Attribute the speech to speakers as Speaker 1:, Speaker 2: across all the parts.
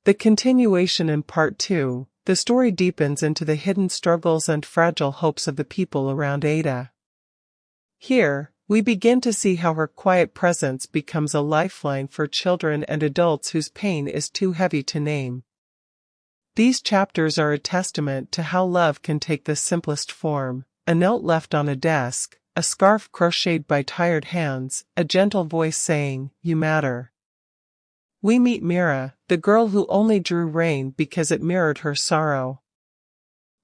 Speaker 1: The continuation in Part 2, the story deepens into the hidden struggles and fragile hopes of the people around Ada. Here, we begin to see how her quiet presence becomes a lifeline for children and adults whose pain is too heavy to name. These chapters are a testament to how love can take the simplest form: a note left on a desk, a scarf crocheted by tired hands, a gentle voice saying, "You matter." We meet Mira, the girl who only drew rain because it mirrored her sorrow.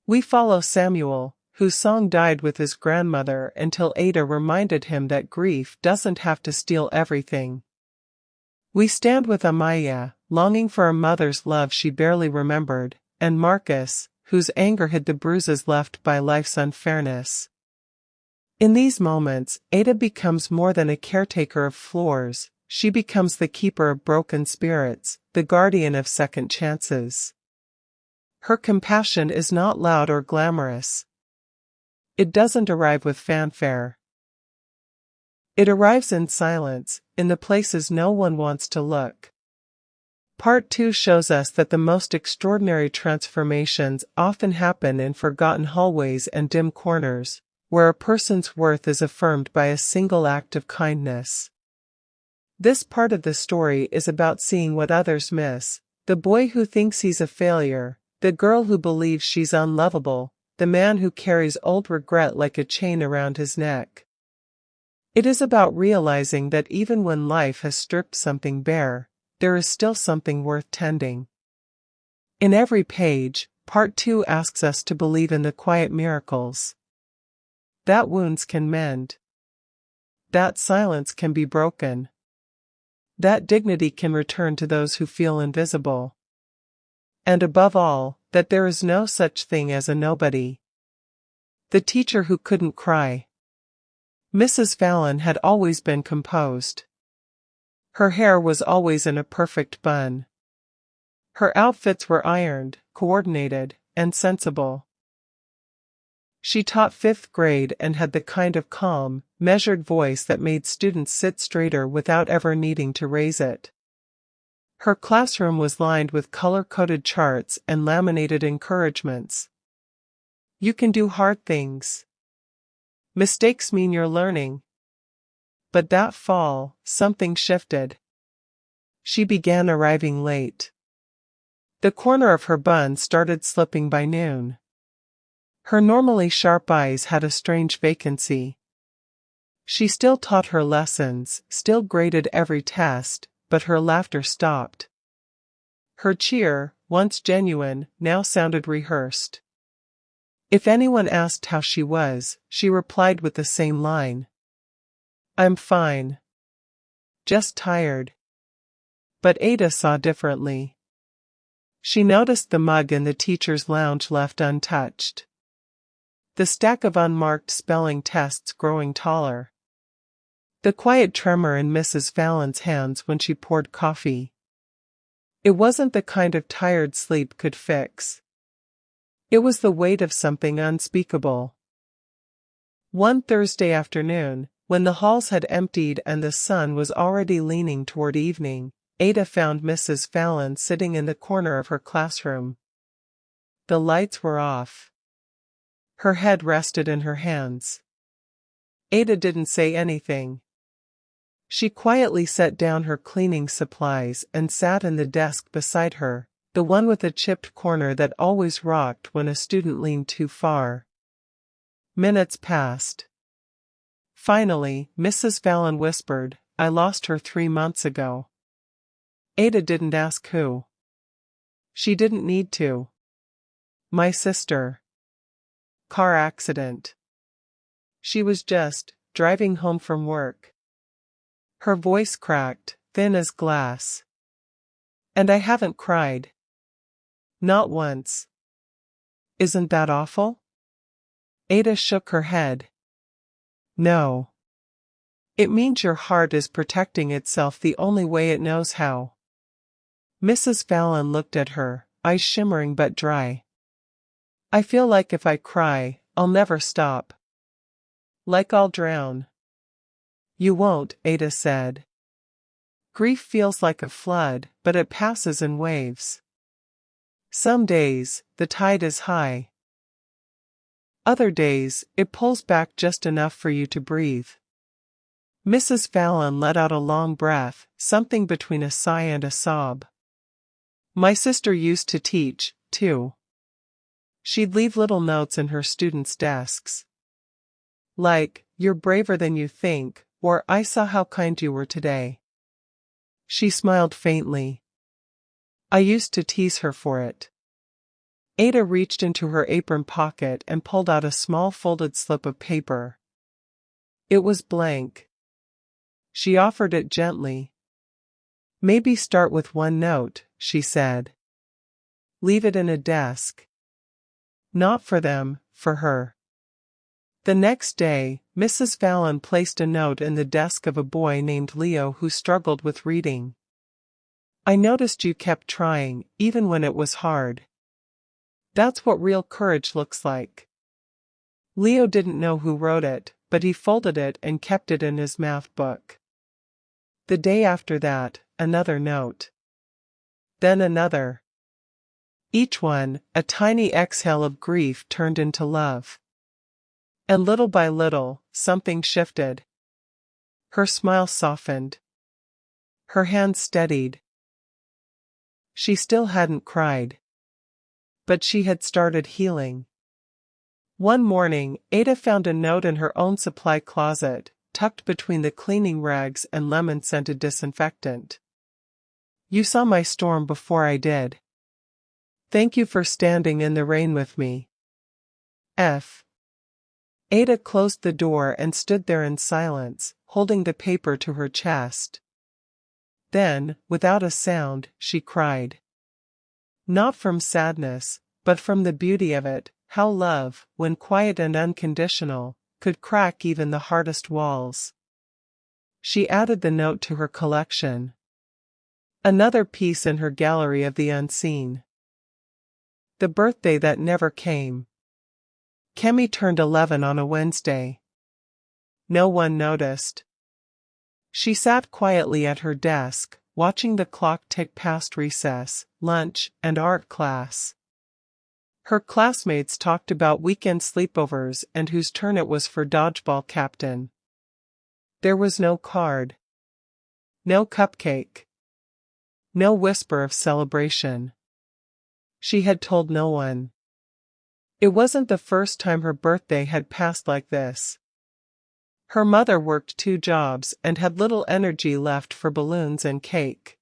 Speaker 1: We follow Samuel, whose song died with his grandmother until Ada reminded him that grief doesn't have to steal everything. We stand with Amaya, longing for a mother's love she barely remembered, and Marcus, whose anger hid the bruises left by life's unfairness. In these moments, Ada becomes more than a caretaker of floors. She becomes the keeper of broken spirits, the guardian of second chances. Her compassion is not loud or glamorous. It doesn't arrive with fanfare. It arrives in silence, in the places no one wants to look. Part 2 shows us that the most extraordinary transformations often happen in forgotten hallways and dim corners, where a person's worth is affirmed by a single act of kindness. This part of the story is about seeing what others miss: the boy who thinks he's a failure, the girl who believes she's unlovable, the man who carries old regret like a chain around his neck. It is about realizing that even when life has stripped something bare, there is still something worth tending. In every page, Part 2 asks us to believe in the quiet miracles. That wounds can mend. That silence can be broken. That dignity can return to those who feel invisible. And above all, that there is no such thing as a nobody. The teacher who couldn't cry. Mrs. Fallon had always been composed. Her hair was always in a perfect bun. Her outfits were ironed, coordinated, and sensible. She taught 5th grade and had the kind of calm, measured voice that made students sit straighter without ever needing to raise it. Her classroom was lined with color-coded charts and laminated encouragements. You can do hard things. Mistakes mean you're learning. But that fall, something shifted. She began arriving late. The corner of her bun started slipping by noon. Her normally sharp eyes had a strange vacancy. She still taught her lessons, still graded every test, but her laughter stopped. Her cheer, once genuine, now sounded rehearsed. If anyone asked how she was, she replied with the same line. "I'm fine. Just tired." But Ada saw differently. She noticed the mug in the teacher's lounge left untouched. The stack of unmarked spelling tests growing taller. The quiet tremor in Mrs. Fallon's hands when she poured coffee. It wasn't the kind of tired sleep could fix. It was the weight of something unspeakable. One Thursday afternoon, when the halls had emptied and the sun was already leaning toward evening, Ada found Mrs. Fallon sitting in the corner of her classroom. The lights were off. Her head rested in her hands. Ada didn't say anything. She quietly set down her cleaning supplies and sat in the desk beside her, the one with a chipped corner that always rocked when a student leaned too far. Minutes passed. Finally, Mrs. Fallon whispered, "I lost her 3 months ago." Ada didn't ask who. She didn't need to. "My sister. Car accident." She was just driving home from work. Her voice cracked, thin as glass. "And I haven't cried. Not once. Isn't that awful?" Ada shook her head. "No. It means your heart is protecting itself the only way it knows how." Mrs. Fallon looked at her, eyes shimmering but dry. "I feel like if I cry, I'll never stop. Like I'll drown." "You won't," Ada said. "Grief feels like a flood, but it passes in waves. Some days, the tide is high. Other days, it pulls back just enough for you to breathe. Mrs. Fallon let out a long breath, something between a sigh and a sob. My sister used to teach, too. She'd leave little notes in her students' desks. Like, "You're braver than you think," or "I saw how kind you were today." She smiled faintly. I used to tease her for it. Ada reached into her apron pocket and pulled out a small folded slip of paper. It was blank. She offered it gently. "Maybe start with one note," she said. "Leave it in a desk. Not for them, for her." The next day, Mrs. Fallon placed a note in the desk of a boy named Leo who struggled with reading. "I noticed you kept trying, even when it was hard. That's what real courage looks like." Leo didn't know who wrote it, but he folded it and kept it in his math book. The day after that, another note. Then another. Each one, a tiny exhale of grief turned into love. And little by little, something shifted. Her smile softened. Her hands steadied. She still hadn't cried. But she had started healing. One morning, Ada found a note in her own supply closet, tucked between the cleaning rags and lemon-scented disinfectant. "You saw my storm before I did. Thank you for standing in the rain with me. F." Ada closed the door and stood there in silence, holding the paper to her chest. Then, without a sound, she cried. Not from sadness, but from the beauty of it, how love, when quiet and unconditional, could crack even the hardest walls. She added the note to her collection. Another piece in her gallery of the unseen. The birthday that never came. Kemi turned 11 on a Wednesday. No one noticed. She sat quietly at her desk, watching the clock tick past recess, lunch, and art class. Her classmates talked about weekend sleepovers and whose turn it was for dodgeball captain. There was no card. No cupcake. No whisper of celebration. She had told no one. It wasn't the first time her birthday had passed like this. Her mother worked 2 jobs and had little energy left for balloons and cake.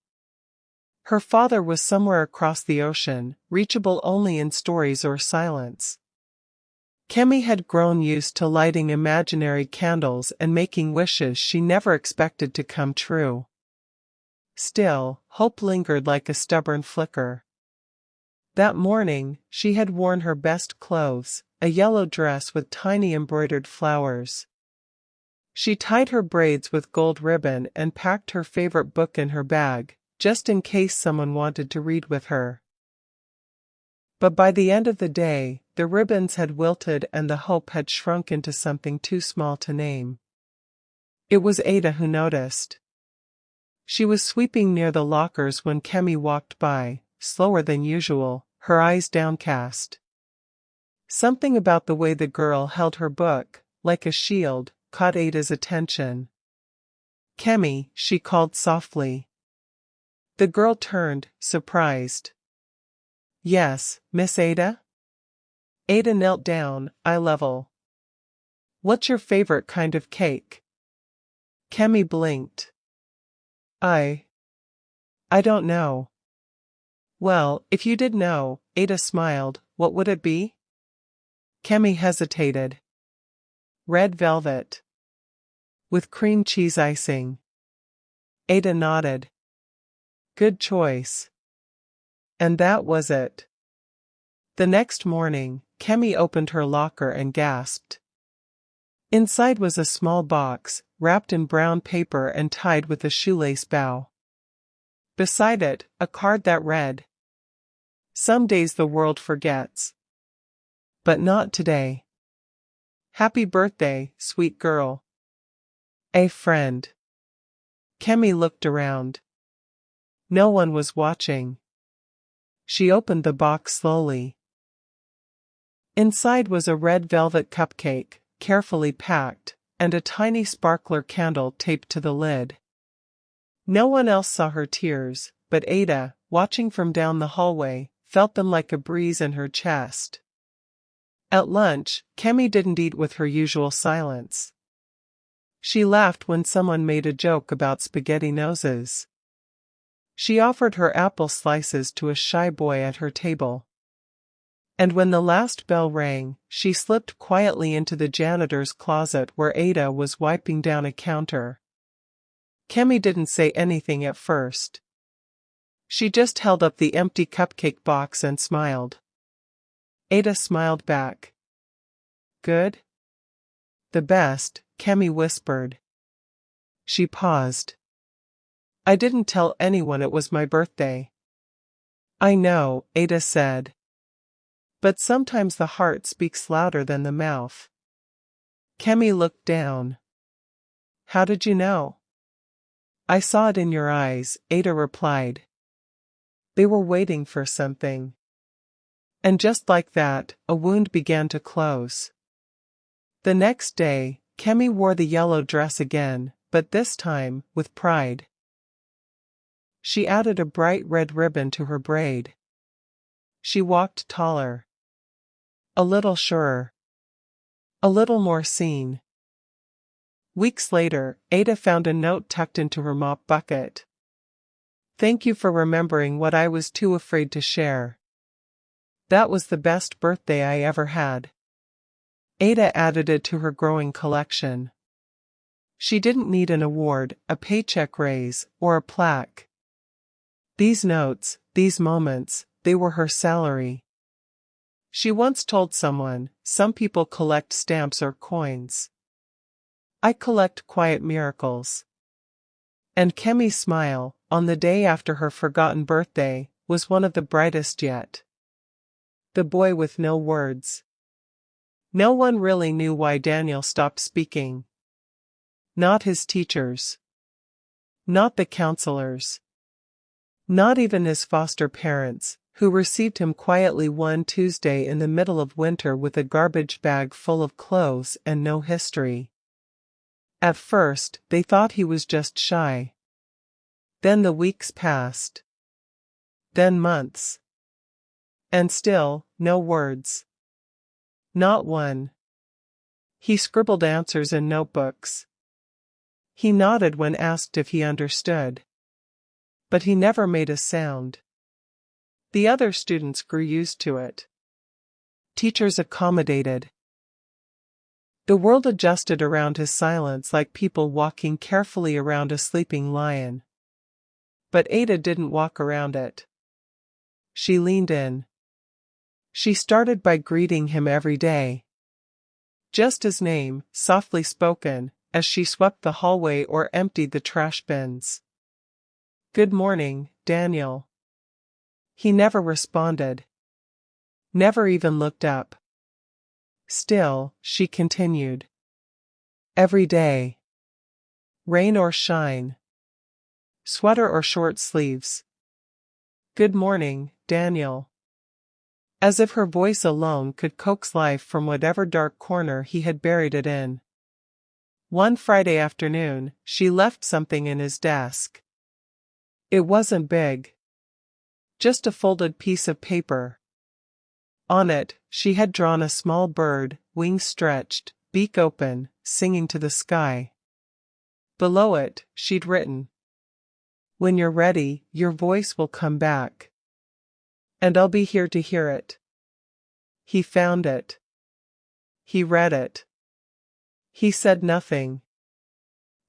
Speaker 1: Her father was somewhere across the ocean, reachable only in stories or silence. Kemi had grown used to lighting imaginary candles and making wishes she never expected to come true. Still, hope lingered like a stubborn flicker. That morning, she had worn her best clothes, a yellow dress with tiny embroidered flowers. She tied her braids with gold ribbon and packed her favorite book in her bag, just in case someone wanted to read with her. But by the end of the day, the ribbons had wilted and the hope had shrunk into something too small to name. It was Ada who noticed. She was sweeping near the lockers when Kemi walked by, slower than usual, her eyes downcast. Something about the way the girl held her book, like a shield, caught Ada's attention. "Kemi," she called softly. The girl turned, surprised. "Yes, Miss Ada?" Ada knelt down, eye level. "What's your favorite kind of cake?" Kemi blinked. I don't know." "Well, if you did know," Ada smiled, "what would it be?" Kemi hesitated. "Red velvet. With cream cheese icing." Ada nodded. "Good choice." And that was it. The next morning, Kemi opened her locker and gasped. Inside was a small box, wrapped in brown paper and tied with a shoelace bow. Beside it, a card that read, "Some days the world forgets. But not today. Happy birthday, sweet girl. A friend." Kemi looked around. No one was watching. She opened the box slowly. Inside was a red velvet cupcake, carefully packed, and a tiny sparkler candle taped to the lid. No one else saw her tears, but Ada, watching from down the hallway, felt them like a breeze in her chest. At lunch, Kemi didn't eat with her usual silence. She laughed when someone made a joke about spaghetti noses. She offered her apple slices to a shy boy at her table. And when the last bell rang, she slipped quietly into the janitor's closet where Ada was wiping down a counter. Kemi didn't say anything at first. She just held up the empty cupcake box and smiled. Ada smiled back. Good? The best, Kemi whispered. She paused. I didn't tell anyone it was my birthday. I know, Ada said. But sometimes the heart speaks louder than the mouth. Kemi looked down. How did you know? I saw it in your eyes, Ada replied. They were waiting for something. And just like that, a wound began to close. The next day, Kemi wore the yellow dress again, but this time, with pride. She added a bright red ribbon to her braid. She walked taller. A little surer. A little more seen. Weeks later, Ada found a note tucked into her mop bucket. Thank you for remembering what I was too afraid to share. That was the best birthday I ever had. Ada added it to her growing collection. She didn't need an award, a paycheck raise, or a plaque. These notes, these moments, they were her salary. She once told someone, some people collect stamps or coins. I collect quiet miracles. And Kemi's smile, on the day after her forgotten birthday, was one of the brightest yet. The boy with no words. No one really knew why Daniel stopped speaking. Not his teachers. Not the counselors. Not even his foster parents, who received him quietly one Tuesday in the middle of winter with a garbage bag full of clothes and no history. At first, they thought he was just shy. Then the weeks passed. Then months. And still, no words. Not one. He scribbled answers in notebooks. He nodded when asked if he understood. But he never made a sound. The other students grew used to it. Teachers accommodated. The world adjusted around his silence like people walking carefully around a sleeping lion. But Ada didn't walk around it. She leaned in. She started by greeting him every day. Just his name, softly spoken, as she swept the hallway or emptied the trash bins. Good morning, Daniel. He never responded. Never even looked up. Still, she continued. Every day. Rain or shine. Sweater or short sleeves. Good morning, Daniel. As if her voice alone could coax life from whatever dark corner he had buried it in. One Friday afternoon, she left something in his desk. It wasn't big. Just a folded piece of paper. On it, she had drawn a small bird, wings stretched, beak open, singing to the sky. Below it, she'd written, when you're ready, your voice will come back. And I'll be here to hear it. He found it. He read it. He said nothing.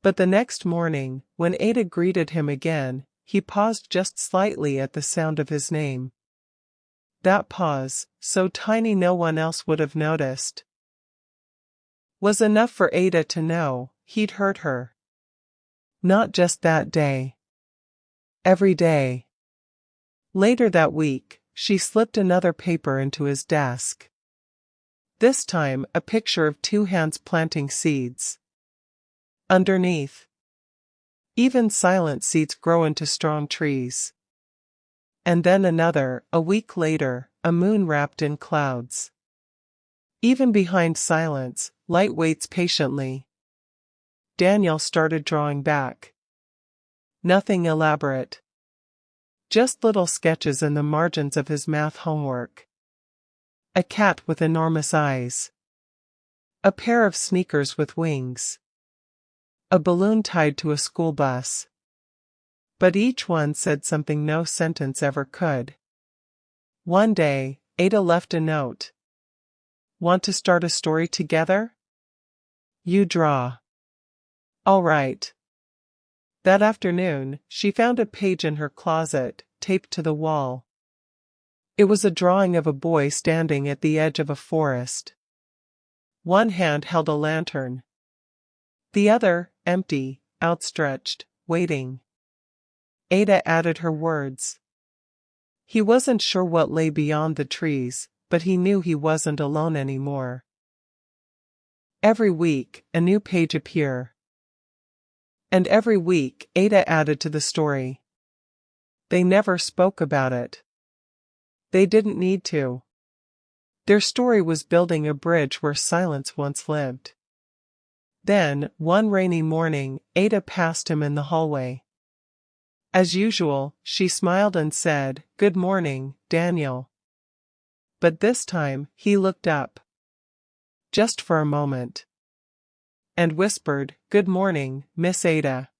Speaker 1: But the next morning, when Ada greeted him again, he paused just slightly at the sound of his name. That pause, so tiny no one else would have noticed, was enough for Ada to know he'd hurt her. Not just that day. Every day. Later that week, she slipped another paper into his desk. This time, a picture of two hands planting seeds. Underneath. Even silent seeds grow into strong trees. And then another, a week later, a moon wrapped in clouds. Even behind silence, light waits patiently. Daniel started drawing back. Nothing elaborate. Just little sketches in the margins of his math homework. A cat with enormous eyes. A pair of sneakers with wings. A balloon tied to a school bus. But each one said something no sentence ever could. One day, Ada left a note. Want to start a story together? You draw. All right. That afternoon, she found a page in her closet, taped to the wall. It was a drawing of a boy standing at the edge of a forest. One hand held a lantern. The other, empty, outstretched, waiting. Ada added her words. He wasn't sure what lay beyond the trees, but he knew he wasn't alone anymore. Every week, a new page appeared. And every week, Ada added to the story. They never spoke about it. They didn't need to. Their story was building a bridge where silence once lived. Then, one rainy morning, Ada passed him in the hallway. As usual, she smiled and said, "Good morning, Daniel." But this time, he looked up. Just for a moment. And whispered, "Good morning, Miss Ada."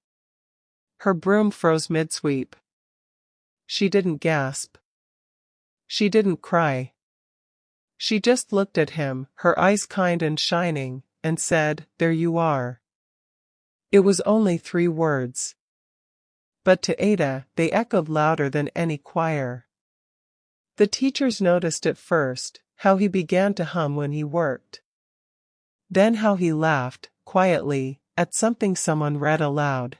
Speaker 1: Her broom froze mid-sweep. She didn't gasp. She didn't cry. She just looked at him, her eyes kind and shining, and said, "There you are." It was only 3 words. But to Ada, they echoed louder than any choir. The teachers noticed at first how he began to hum when he worked. Then how he laughed, quietly, at something someone read aloud.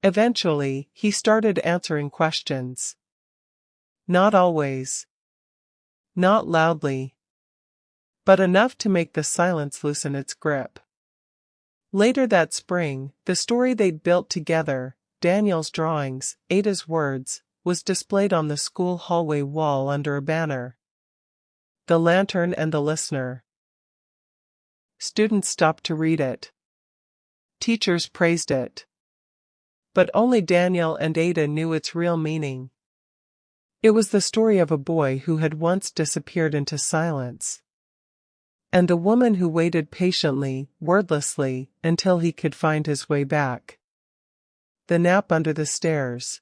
Speaker 1: Eventually, he started answering questions. Not always. Not loudly. But enough to make the silence loosen its grip. Later that spring, the story they'd built together, Daniel's drawings, Ada's words, was displayed on the school hallway wall under a banner. The Lantern and the Listener. Students stopped to read it. Teachers praised it. But only Daniel and Ada knew its real meaning. It was the story of a boy who had once disappeared into silence. And a woman who waited patiently, wordlessly, until he could find his way back. The nap under the stairs.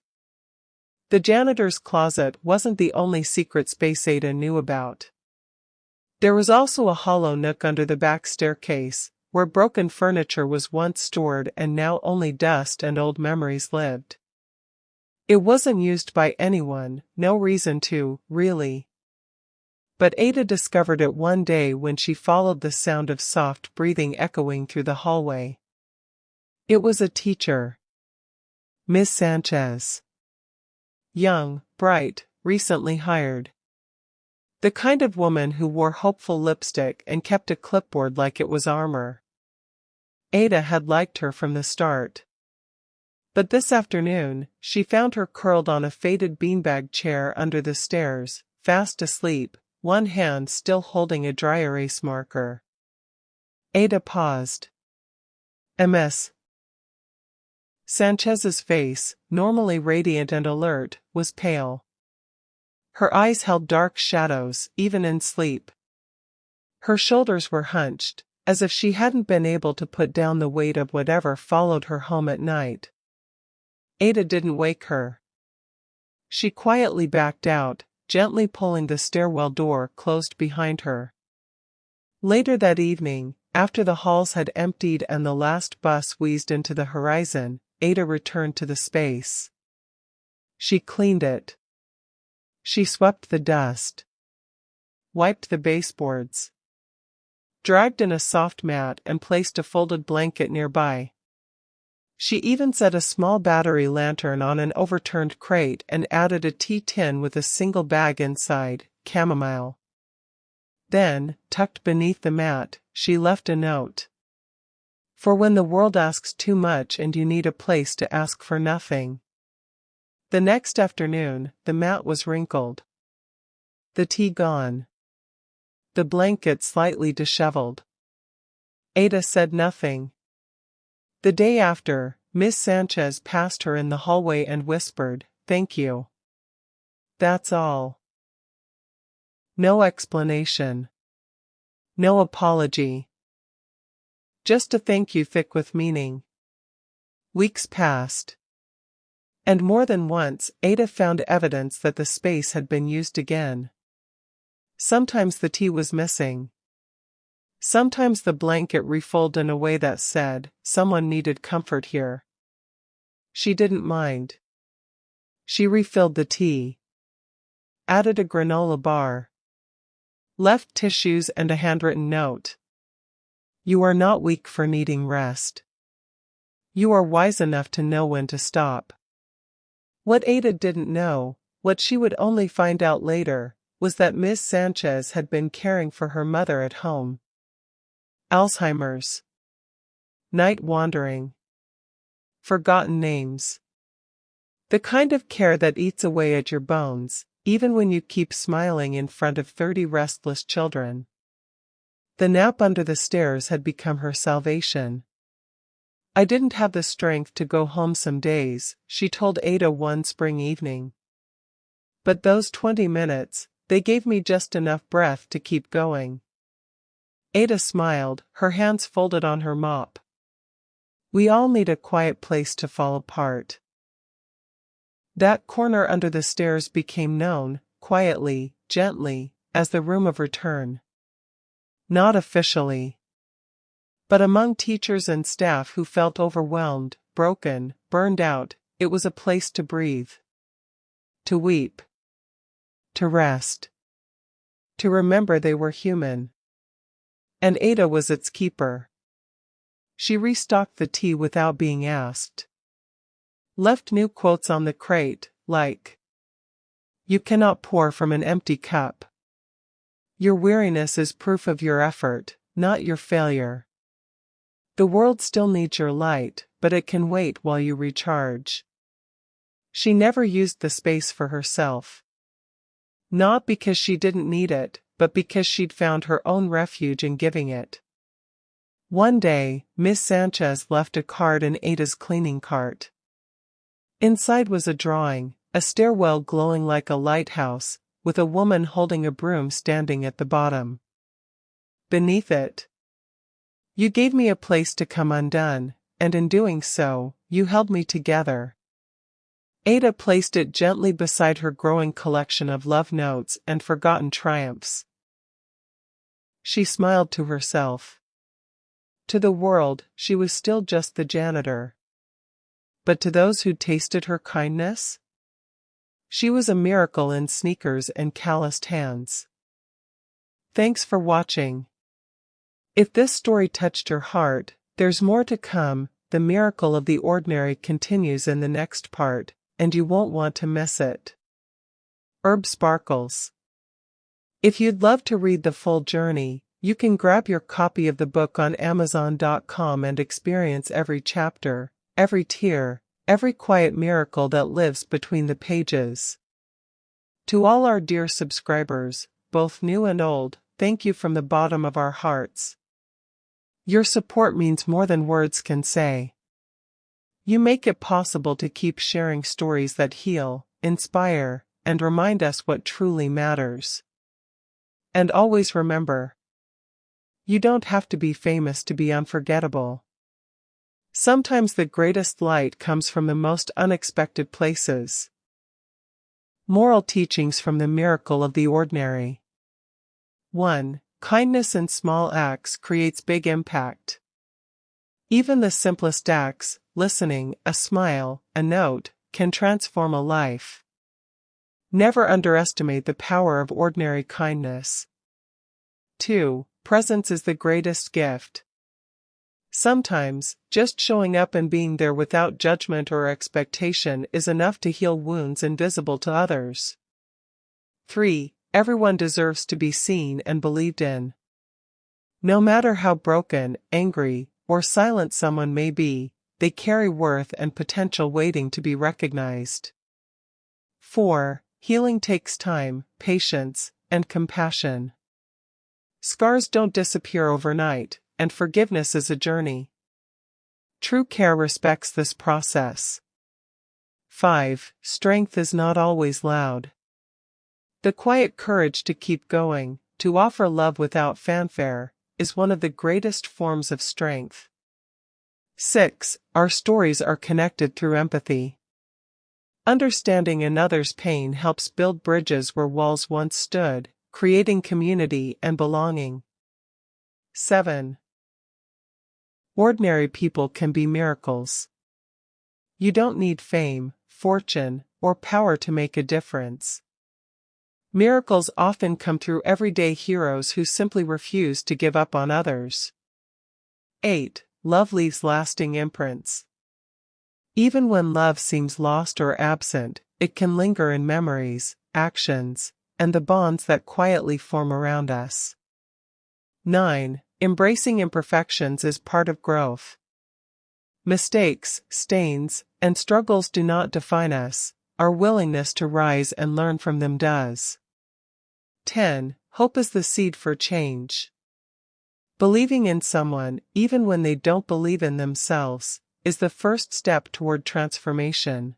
Speaker 1: The janitor's closet wasn't the only secret space Ada knew about. There was also a hollow nook under the back staircase, where broken furniture was once stored and now only dust and old memories lived. It wasn't used by anyone, no reason to, really. But Ada discovered it one day when she followed the sound of soft breathing echoing through the hallway. It was a teacher. Miss Sanchez. Young, bright, recently hired. The kind of woman who wore hopeful lipstick and kept a clipboard like it was armor. Ada had liked her from the start. But this afternoon, she found her curled on a faded beanbag chair under the stairs, fast asleep, one hand still holding a dry erase marker. Ada paused. Miss Sanchez's face, normally radiant and alert, was pale. Her eyes held dark shadows, even in sleep. Her shoulders were hunched, as if she hadn't been able to put down the weight of whatever followed her home at night. Ada didn't wake her. She quietly backed out, gently pulling the stairwell door closed behind her. Later that evening, after the halls had emptied and the last bus wheezed into the horizon, Ada returned to the space. She cleaned it. She swept the dust. Wiped the baseboards. Dragged in a soft mat and placed a folded blanket nearby. She even set a small battery lantern on an overturned crate and added a tea tin with a single bag inside, chamomile. Then, tucked beneath the mat, she left a note. For when the world asks too much and you need a place to ask for nothing. The next afternoon, the mat was wrinkled. The tea gone. The blanket slightly disheveled. Ada said nothing. The day after, Miss Sanchez passed her in the hallway and whispered, "Thank you." That's all. No explanation. No apology. Just a thank you thick with meaning. Weeks passed. And more than once, Ada found evidence that the space had been used again. Sometimes the tea was missing. Sometimes the blanket refolded in a way that said, "Someone needed comfort here." She didn't mind. She refilled the tea. Added a granola bar. Left tissues and a handwritten note. You are not weak for needing rest. You are wise enough to know when to stop. What Ada didn't know, what she would only find out later, was that Miss Sanchez had been caring for her mother at home. Alzheimer's. Night wandering. Forgotten names. The kind of care that eats away at your bones, even when you keep smiling in front of 30 restless children. The nap under the stairs had become her salvation. I didn't have the strength to go home some days, she told Ada one spring evening. But those 20 minutes, they gave me just enough breath to keep going. Ada smiled, her hands folded on her mop. We all need a quiet place to fall apart. That corner under the stairs became known, quietly, gently, as the room of return. Not officially. But among teachers and staff who felt overwhelmed, broken, burned out, it was a place to breathe. To weep. To rest. To remember they were human. And Ada was its keeper. She restocked the tea without being asked. Left new quotes on the crate, like, "You cannot pour from an empty cup. Your weariness is proof of your effort, not your failure. The world still needs your light, but it can wait while you recharge." She never used the space for herself. Not because she didn't need it, but because she'd found her own refuge in giving it. One day, Miss Sanchez left a card in Ada's cleaning cart. Inside was a drawing, a stairwell glowing like a lighthouse, with a woman holding a broom standing at the bottom. Beneath it, "You gave me a place to come undone, and in doing so, you held me together." Ada placed it gently beside her growing collection of love notes and forgotten triumphs. She smiled to herself. To the world, she was still just the janitor. But to those who tasted her kindness, she was a miracle in sneakers and calloused hands. Thanks for watching. If this story touched your heart, there's more to come. The miracle of the ordinary continues in the next part, and you won't want to miss it. Herb Sparkles. If you'd love to read the full journey, you can grab your copy of the book on Amazon.com and experience every chapter, every tear, every quiet miracle that lives between the pages. To all our dear subscribers, both new and old, thank you from the bottom of our hearts. Your support means more than words can say. You make it possible to keep sharing stories that heal, inspire, and remind us what truly matters. And always remember, you don't have to be famous to be unforgettable. Sometimes the greatest light comes from the most unexpected places. Moral teachings from the miracle of the ordinary. 1. Kindness in small acts creates big impact. Even the simplest acts, listening, a smile, a note, can transform a life. Never underestimate the power of ordinary kindness. 2. Presence is the greatest gift. Sometimes, just showing up and being there without judgment or expectation is enough to heal wounds invisible to others. 3. Everyone deserves to be seen and believed in. No matter how broken, angry, or silent someone may be, they carry worth and potential waiting to be recognized. 4. Healing takes time, patience, and compassion. Scars don't disappear overnight, and forgiveness is a journey. True care respects this process. 5. Strength is not always loud. The quiet courage to keep going, to offer love without fanfare, is one of the greatest forms of strength. 6. Our stories are connected through empathy. Understanding another's pain helps build bridges where walls once stood, creating community and belonging. 7. Ordinary people can be miracles. You don't need fame, fortune, or power to make a difference. Miracles often come through everyday heroes who simply refuse to give up on others. 8. Love leaves lasting imprints. Even when love seems lost or absent, it can linger in memories, actions, and the bonds that quietly form around us. 9. Embracing imperfections is part of growth. Mistakes, stains, and struggles do not define us. Our willingness to rise and learn from them does. 10. Hope is the seed for change. Believing in someone, even when they don't believe in themselves, is the first step toward transformation.